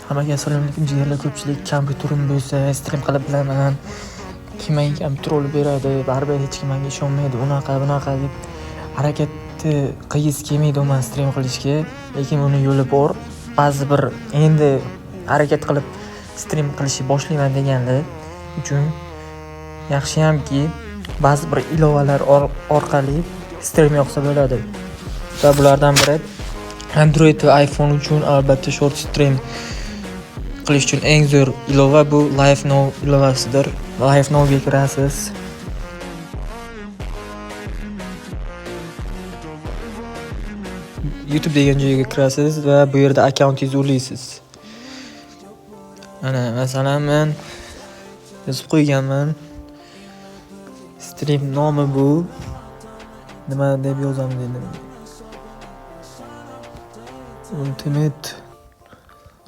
Hammaga assalomu alaykum jigarlar, ko'pchilik kompyuterim bo'lsa stream qilib bilaman. Kimga kompyuter olib beradi, baribir hech kim menga ishonmaydi. Unaqa bunaqa deb harakatni qilgisi kelmaydi men stream qilishga, lekin uni yo'li bor. Ba'zi bir endi harakat qilib stream qilishni boshlayman deganlar uchun yaxshiyamki ba'zi bir ilovalar orqali stream yoqsa bo'ladi. Va bulardan biri Android va iPhone uchun albatta short stream qilish uchun eng zo'r ilova bu Live Now ilovasidir. Live Now ga kirasiz. YouTube degan joyga kirasiz va bu yerda akkauntingizni ulaysiz. Mana masalan men yozib qo'yganman. Stream nomi bu. Nima deb yozaman dedim. Ultimate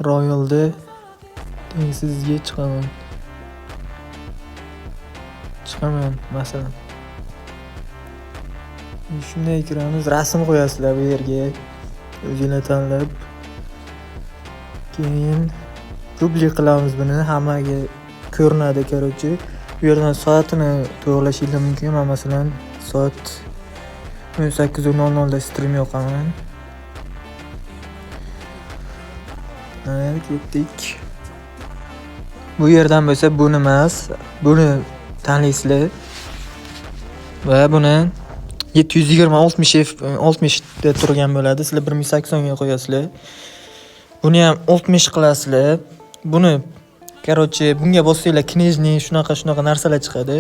Royal'da tengsizga chiqaman masalan. Shunday kiramiz, rasm qo'yasizlar bu yerga. O'zingizlar tanlab. Keyin publik qilamiz buni, hammaga ko'rinadi короче. Bu yerdan soatini to'g'rilashingiz mumkin. Men masalan soat 18:00 da stream yoqaman. Ketdik. Bu yerdan bo'lsa bu emas, buni tanlaysizlar. Va buni 720-60 da turgan bo'ladi. Sizlar 1080 ga qo'yasizlar. Buni ham 60 qilasizlar. Buni короче bunga bossanglar knижный shunaqa narsalar chiqadi.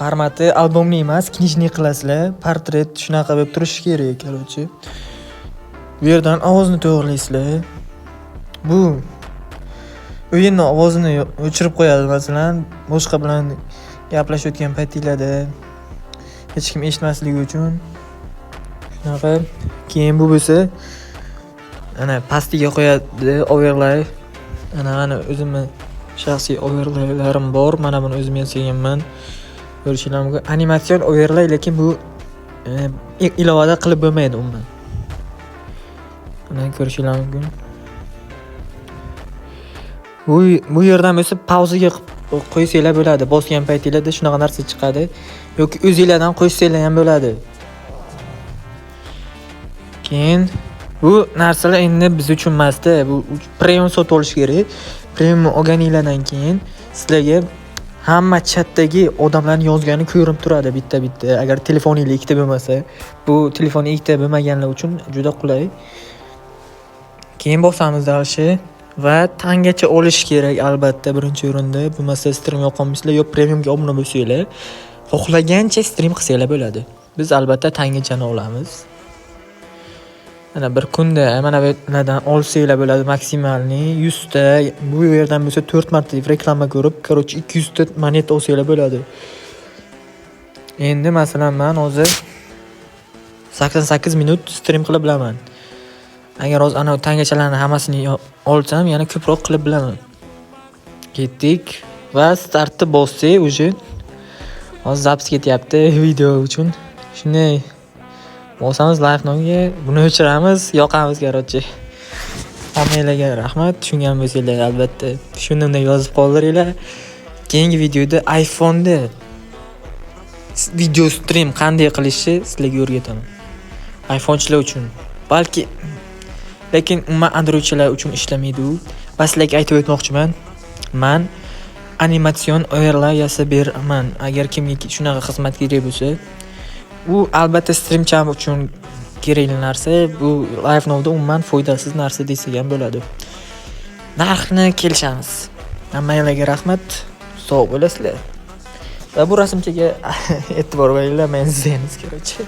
Formati albomli emas, knижный qilasizlar. Portret shunaqa bo'lib turishi kerak короче. Bu yerdan ovozni to'g'rilaysizlar. Bu o'yinning ovozini o'chirib qo'yadi masalan, boshqa bilan gaplashayotgan paytinglarda hech kim eshitmasligi uchun. Shunaqa. Keyin bu bo'lsa ana pastiga qo'yadi overlay. Ana o'zimning shaxsiy overlaylarim bor. Mana buni o'zim yasaganman. Ko'rishingiz mumkin. Animatsion overlay, lekin bu ilovada qilib bo'lmaydi umuman. Mana ko'rishingiz mumkin. Bu yerdan bo'lsa pauzaga qo'ysanglar bo'ladi. Bosgan paytingizda shunaqa narsa chiqadi. Yoki o'zingizlardan qo'ysanglar ham bo'ladi. Keyin bu narsalar endi biz uchun emas-da. Bu premium sotib olish kerak. Premium olganingizdan keyin sizlarga hamma chatdagi odamlarning yozgani ko'rinib turadi bitta-bitta. Agar telefoningiz ikkita bo'lmasa, bu telefon ikkita bo'lmaganlar uchun juda qulay. Keyin bosamiz dalshi va tangacha olish kerak albatta birinchi o'rinda. Bo'lmasa stream yoqolmaysizlar, yo premiumga obuna bo'lsanglar, xohlagancha stream qilsanglar bo'ladi. Biz albatta tangachani olamiz. Mana bir kunda mana bulardan olsanglar bo'ladi maksimalni 100 ta. Bu yerdan bo'lsa 4 marta reklama ko'rib, короче 200 ta monet olsanglar bo'ladi. Endi masalan men hozir 88 minut stream qilib bilaman. Agar hozir ana tangachalarni hammasini olsam, yana ko'proq qilib bilaman. Ketdik va startni bossak, уже hozir zapis ketyapti video uchun. Shunday bosamiz Live Now'ga, buni o'chiramiz, yoqamiz короче. Hammanglarga rahmat, tushungan bo'lsanglar albatta shunday yozib qoldiringlar. Keyingi videoda iPhone'da video stream qanday qilishni sizlarga o'rgataman. iPhone'chilar uchun. Balki lekin umuman Androidchilar uchun ishlamaydi u. Bas sizlarga aytib o'tmoqchiman. Men animatsion overlay yasab beraman. Agar kimga shunaqa xizmat kerak bo'lsa, bu albatta streamcham uchun kerakli narsa. Bu Live Now'da umuman foydasiz narsa desak ham bo'ladi. Narxni kelishamiz. Hammanglarga rahmat. Sog' bo'lasizlar. Va bu rasmchaga e'tibor beringlar. Men Zenus короче.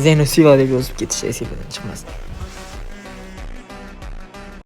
Zenus deb yozib ketish esingizdan chiqmasin.